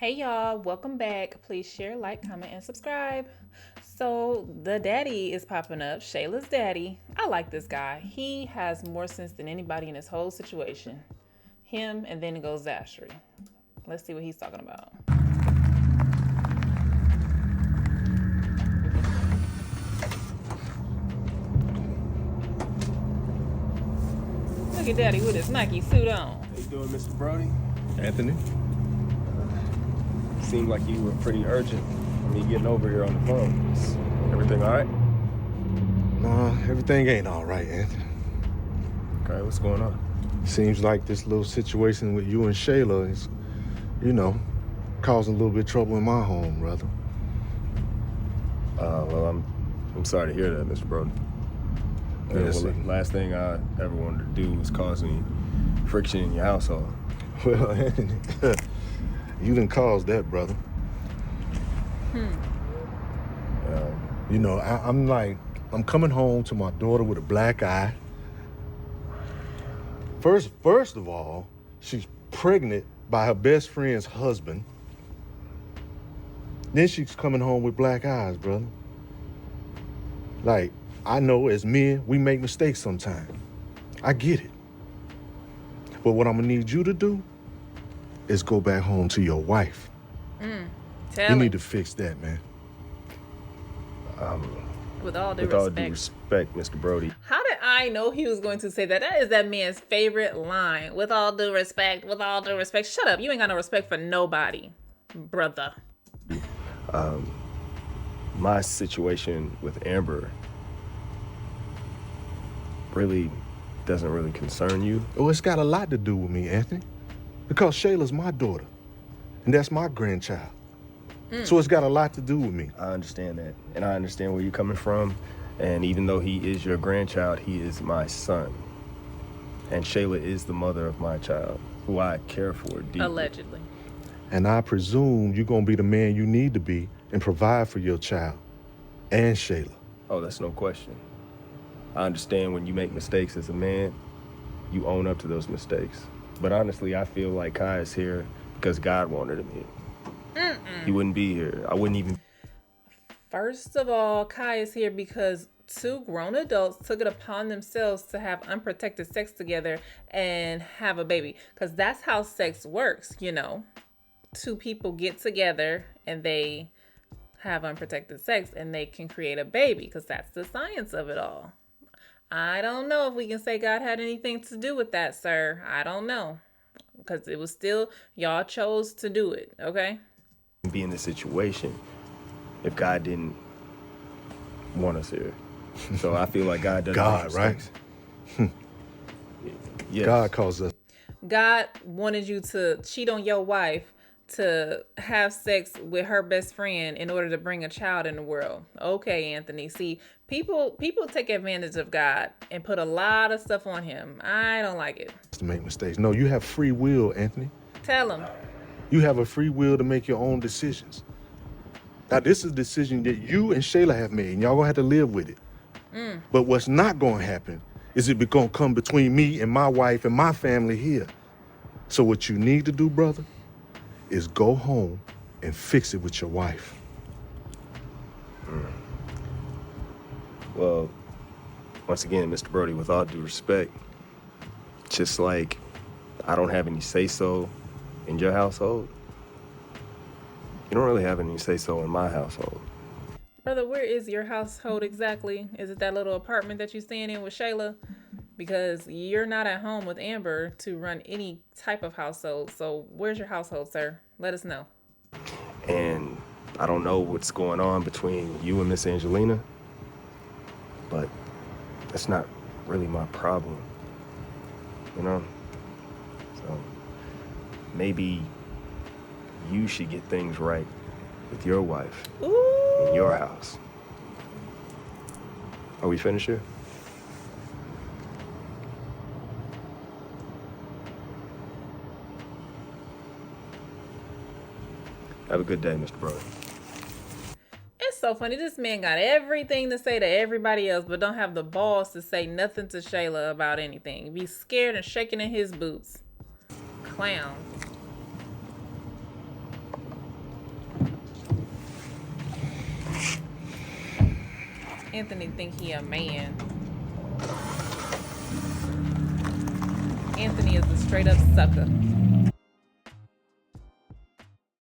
Hey y'all, welcome back. Please share, like, comment, and subscribe. So the daddy is popping up, Shayla's daddy. I like this guy. He has more sense than anybody in this whole situation. Him, and then it goes Zastry. Let's see what he's talking about. Look at daddy with his Nike suit on. How you doing, Mr. Brody? Anthony? Seemed like you were pretty urgent for me getting over here on the phone. Is everything all right? Nah, everything ain't all right, Anthony. Okay, what's going on? Seems like this little situation with you and Shayla is, causing a little bit of trouble in my home, brother. Well, I'm sorry to hear that, Mr. Brody. Yes, The last thing I ever wanted to do was cause any friction in your household. Well, Anthony, you didn't cause that, brother. I'm coming home to my daughter with a black eye. First of all, she's pregnant by her best friend's husband. Then she's coming home with black eyes, brother. Like, I know as men, we make mistakes sometimes. I get it. But what I'm gonna need you to do is go back home to your wife. You need to fix that, man. With all due respect, Mr. Brody. How did I know he was going to say that? That is that man's favorite line. With all due respect, with all due respect. Shut up. You ain't got no respect for nobody, brother. My situation with Amber really doesn't really concern you. Oh, it's got a lot to do with me, Anthony. Because Shayla's my daughter. And that's my grandchild. So it's got a lot to do with me. I understand that. And I understand where you're coming from. And even though he is your grandchild, he is my son. And Shayla is the mother of my child, who I care for deeply. Allegedly. And I presume you're going to be the man you need to be and provide for your child and Shayla. Oh, that's no question. I understand when you make mistakes as a man, you own up to those mistakes. But honestly, I feel like Kai is here because God wanted him here. He wouldn't be here. I wouldn't even... First of all, Kai is here because two grown adults took it upon themselves to have unprotected sex together and have a baby. Because that's how sex works, Two people get together and they have unprotected sex and they can create a baby because that's the science of it all. I don't know if we can say God had anything to do with that, sir. I don't know. Because it was still, y'all chose to do it, okay? Be in this situation if God didn't want us here. So I feel like God doesn't... God, right? Yes. God calls us. God wanted you to cheat on your wife to have sex with her best friend in order to bring a child in the world. Okay, Anthony. See, people take advantage of God and put a lot of stuff on him. I don't like it. To make mistakes. No, you have free will, Anthony. Tell him. You have a free will to make your own decisions. Now, this is a decision that you and Shayla have made, and y'all gonna have to live with it. But what's not gonna happen is it gonna come between me and my wife and my family here. So what you need to do, brother, is go home and fix it with your wife. Well, once again, Mr. Brody, with all due respect, just like I don't have any say-so in your household, you don't really have any say-so in my household. Brother, where is your household exactly? Is it that little apartment that you're staying in with Shayla? Because you're not at home with Amber to run any type of household. So where's your household, sir? Let us know. And I don't know what's going on between you and Miss Angelina, but that's not really my problem, So maybe you should get things right with your wife. Ooh. In your house. Are we finished here? Have a good day, Mr. Brody. It's so funny. This man got everything to say to everybody else, but don't have the balls to say nothing to Shayla about anything. Be scared and shaking in his boots. Clown. Anthony think he a man. Anthony is a straight up sucker.